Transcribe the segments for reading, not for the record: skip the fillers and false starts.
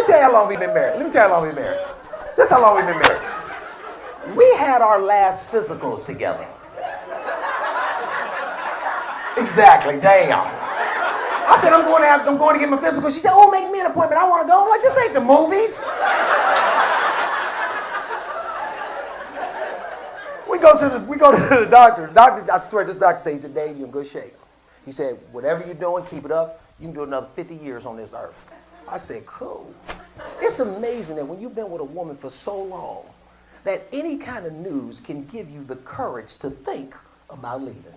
tell you how long we've been married. Let me tell you how long we've been married. That's how long we've been married. We had our last physicals together. Exactly, damn. I said, I'm going to get my physical. She said, oh, make me an appointment. I want to go. I'm like, this ain't the movies. We go to the doctor. The doctor, I swear, this doctor says, he said, Dave, you're in good shape. He said, whatever you're doing, keep it up. You can do another 50 years on this earth. I said, cool. It's amazing that when you've been with a woman for so long, that any kind of news can give you the courage to think about leaving.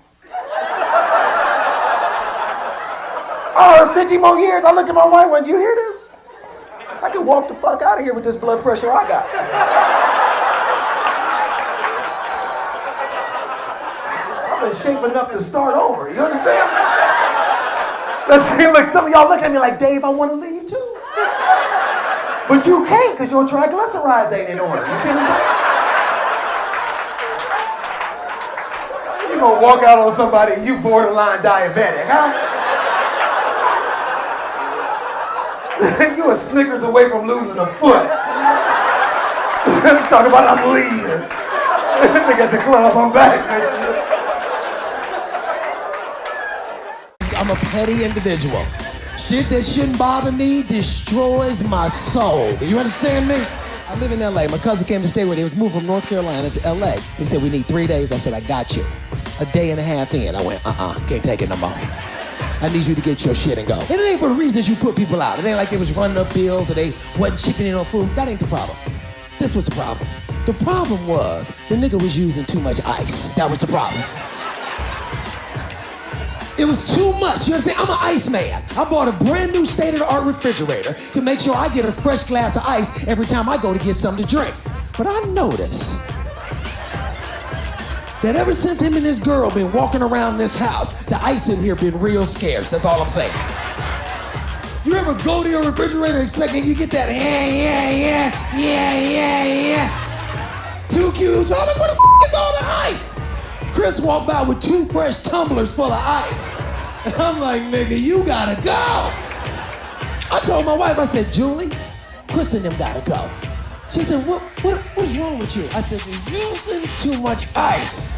Oh, 50 more years. I looked at my wife and went, you hear this? I could walk the fuck out of here with this blood pressure I got. I'm in shape enough to start over. You understand? Let's see, look, some of y'all looking at me like, Dave, I want to leave too. But you can't because your triglycerides ain't in order. You see what I'm saying? You gonna walk out on somebody and you borderline diabetic, huh? You a Snickers away from losing a foot. Talking about I'm leaving. Look at the club, I'm back. I'm a petty individual. Shit that shouldn't bother me destroys my soul. Do you understand me? I live in LA. My cousin came to stay with me. He was moved from North Carolina to LA. He said, we need 3 days. I said, I got you. A day and a half in, I went, can't take it no more. I need you to get your shit and go. And it ain't for the reasons you put people out. It ain't like they was running up bills or they wasn't chipping in on food. That ain't the problem. This was the problem. The problem was the nigga was using too much ice. That was the problem. It was too much. You understand? I'm an ice man. I bought a brand new state-of-the-art refrigerator to make sure I get a fresh glass of ice every time I go to get something to drink. But I noticed that ever since him and his girl been walking around this house, the ice in here been real scarce. That's all I'm saying. You ever go to your refrigerator expecting you get that, yeah. 2 cubes, I'm like, where the f is all the ice? Chris walked by with 2 fresh tumblers full of ice. And I'm like, nigga, you gotta go. I told my wife, I said, Julie, Chris and them gotta go. She said, what's wrong with you? I said, you're using too much ice.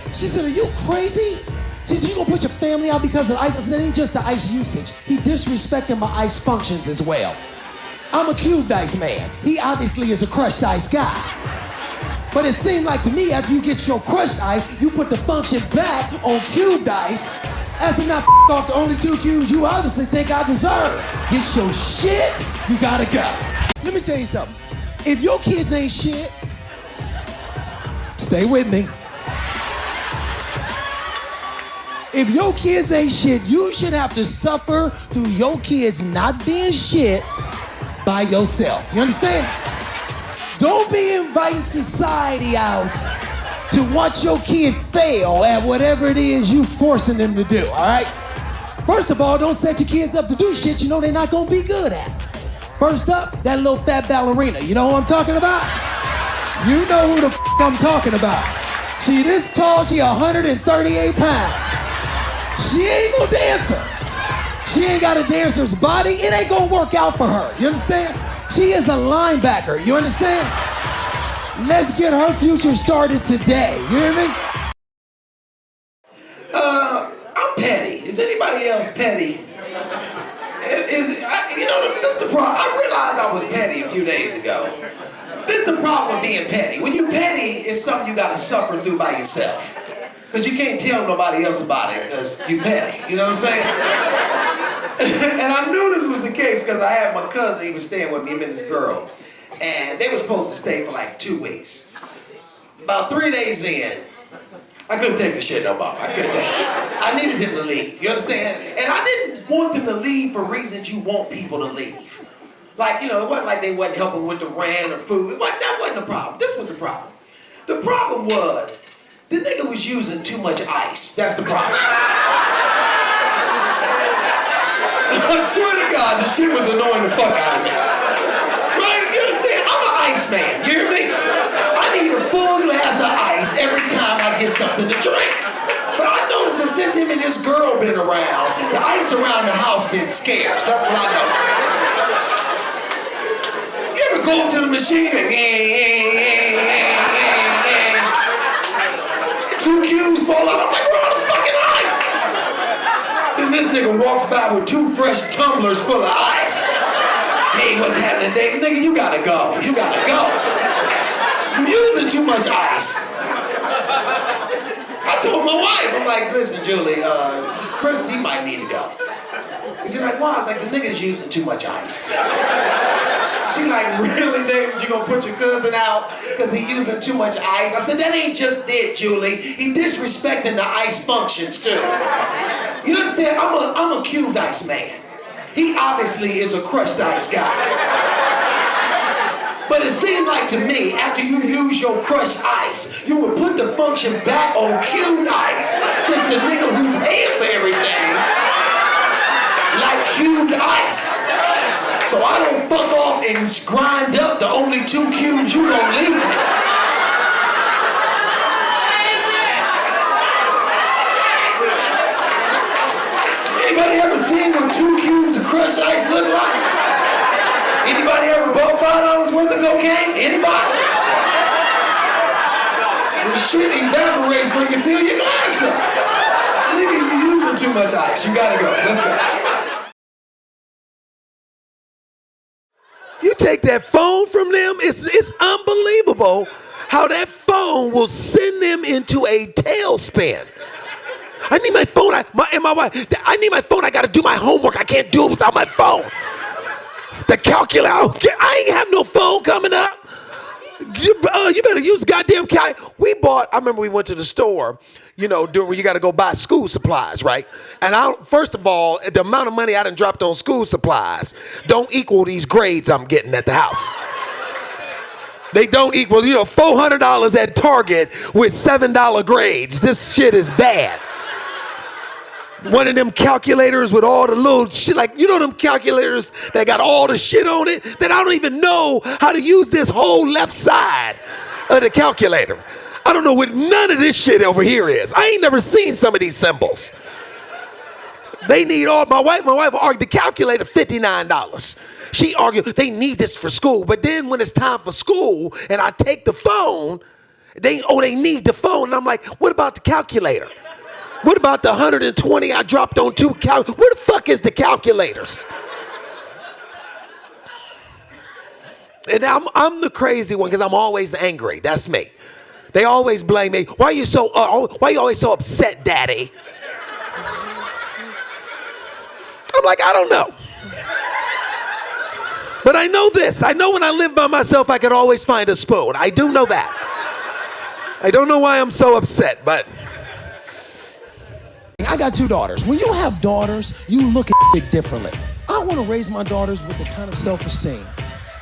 She said, are you crazy? She said, you gonna put your family out because of ice? I said, it ain't just the ice usage. He disrespecting my ice functions as well. I'm a cubed ice man. He obviously is a crushed ice guy. But it seemed like to me, after you get your crushed ice, you put the function back on cubed ice. As if not off the only 2 cubes you obviously think I deserve. Get your shit, you gotta go. Let me tell you something. If your kids ain't shit, stay with me. If your kids ain't shit, you should have to suffer through your kids not being shit by yourself. You understand? Don't be inviting society out to watch your kid fail at whatever it is you forcing them to do, all right? First of all, don't set your kids up to do shit you know they're not gonna be good at. First up, that little fat ballerina. You know who I'm talking about? You know who the f I'm talking about. She this tall, she 138 pounds. She ain't no dancer. She ain't got a dancer's body. It ain't gonna work out for her. You understand? She is a linebacker. You understand? Let's get her future started today. You hear me? I'm petty. Is anybody else petty? That's the problem. I realized I was petty a few days ago. This is the problem with being petty. When you're petty, it's something you gotta suffer through by yourself. Because you can't tell nobody else about it because you're petty. You know what I'm saying? And I knew this was the case because I had my cousin, he was staying with me, him and his girl. And they were supposed to stay for like 2 weeks. About 3 days in, I couldn't take the shit no more. I couldn't take it. I needed him to leave, you understand? And I didn't want them to leave for reasons you want people to leave. Like, it wasn't like they wasn't helping with the rent or food. That wasn't the problem. This was the problem. The problem was, the nigga was using too much ice. That's the problem. I swear to God, the shit was annoying the fuck out of me. Right? You understand? I'm an ice man. You hear me? I need a full glass of ice every time I get something to drink. But I noticed that since him and this girl been around, the ice around the house been scarce. That's what I noticed. go up to the machine and two cubes fall out. I'm like, we're on the fucking ice. Then this nigga walks by with 2 fresh tumblers full of ice. Hey, what's happening, Dave? Nigga, you gotta go. You gotta go. You're using too much ice. I told my wife, I'm like, listen, Julie, first he might need to go. She's like, why? I was like, the nigga's using too much ice. She's like, really, David? You gonna put your cousin out because he using too much ice? I said, that ain't just it, Julie. He disrespecting the ice functions too. You understand? I'm a cubed ice man. He obviously is a crushed ice guy. But it seemed like to me, after you use your crushed ice, you would put the function back on cubed ice, since the nigga who paid for everything like cubed ice. So I don't fuck off and grind up the only 2 cubes you gonna leave me. Anybody ever seen what 2 cubes of crushed ice look like? Anybody ever bought $5 worth of cocaine? Anybody? The shit evaporates when you fill your glass up. Nigga, you using too much ice. You gotta go. Let's go. You take that phone from them, it's unbelievable how that phone will send them into a tailspin. I need my phone, my wife, I need my phone, I gotta do my homework, I can't do it without my phone. The calculator, I ain't have no phone coming up. You better use goddamn calculator. I remember we went to the store, you know, where you gotta go buy school supplies, right? And first of all, the amount of money I done dropped on school supplies don't equal these grades I'm getting at the house. They don't equal, $400 at Target with $7 grades. This shit is bad. One of them calculators with all the little shit, like, them calculators that got all the shit on it, that I don't even know how to use this whole left side of the calculator. I don't know what none of this shit over here is. I ain't never seen some of these symbols. They need my wife argued the calculator $59. She argued they need this for school, but then when it's time for school and I take the phone, they need the phone, and I'm like, what about the calculator? What about the 120 I dropped on 2 calculators? Where the fuck is the calculators? And I'm the crazy one because I'm always angry. That's me. They always blame me. Why are you always so upset, Daddy? I'm like, I don't know. But I know this. I know when I live by myself, I can always find a spoon. I do know that. I don't know why I'm so upset, but I got 2 daughters. When you have daughters, you look at it differently. I want to raise my daughters with the kind of self-esteem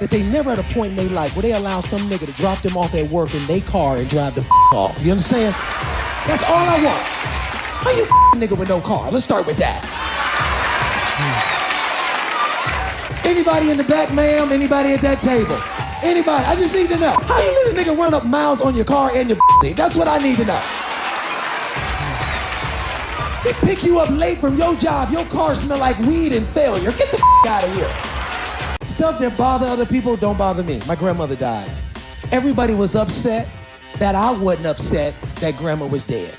that they never at a point in their life where they allow some nigga to drop them off at work in their car and drive the off. You understand? That's all I want. How you nigga with no car? Let's start with that. Anybody in the back, ma'am? Anybody at that table? Anybody? I just need to know. How you let a nigga run up miles on your car and your That's what I need to know. They pick you up late from your job. Your car smell like weed and failure. Get the out of here. Stuff that bother other people don't bother me. My grandmother died. Everybody was upset that I wasn't upset that grandma was dead.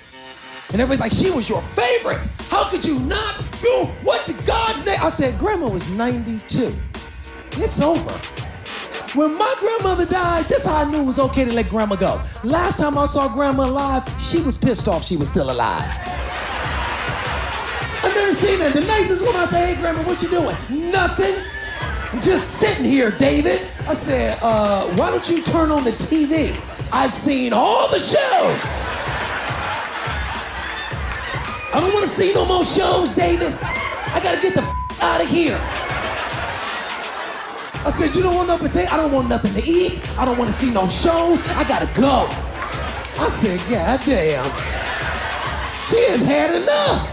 And everybody's like, she was your favorite. How could you not do what the God name? I said, grandma was 92. It's over. When my grandmother died, this is how I knew it was okay to let grandma go. Last time I saw grandma alive, she was pissed off she was still alive. I've never seen that. The nicest woman, I say, hey, grandma, what you doing? Nothing. I'm just sitting here, David. I said, why don't you turn on the TV? I've seen all the shows. I don't want to see no more shows, David. I got to get the out of here. I said, you don't want no potato? I don't want nothing to eat. I don't want to see no shows. I got to go. I said, God damn. She has had enough.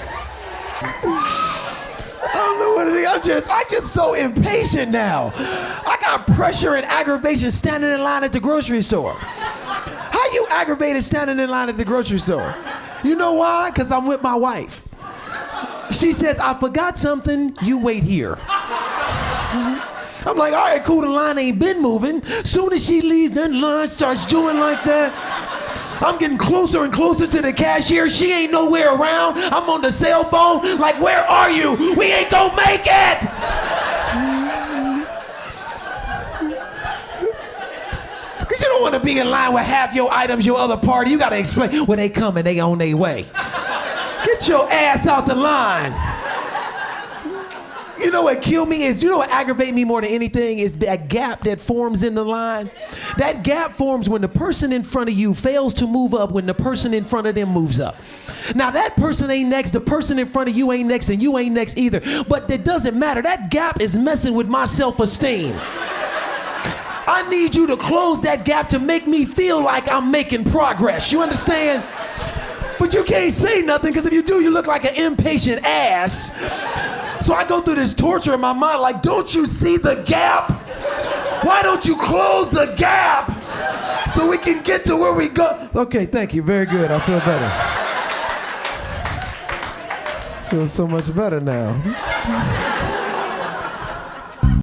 I don't know what it is. I'm just so impatient now. I got pressure and aggravation standing in line at the grocery store. How you aggravated standing in line at the grocery store? You know why? Because I'm with my wife. She says, I forgot something, you wait here. I'm like, all right, cool, the line ain't been moving. Soon as she leaves, then the line starts doing like that. I'm getting closer and closer to the cashier. She ain't nowhere around. I'm on the cell phone, like, where are you? We ain't gonna make it! Because you don't want to be in line with half your items, your other party. You got to explain, well, they coming, they on their way. Get your ass out the line. You know what kill me is, you know what aggravate me more than anything is that gap that forms in the line. That gap forms when the person in front of you fails to move up when the person in front of them moves up. Now that person ain't next, the person in front of you ain't next, and you ain't next either. But it doesn't matter, that gap is messing with my self-esteem. I need you to close that gap to make me feel like I'm making progress, you understand? But you can't say nothing, because if you do, you look like an impatient ass. So I go through this torture in my mind, like, don't you see the gap? Why don't you close the gap so we can get to where we go? Okay, thank you, very good, I feel better. Feel so much better now.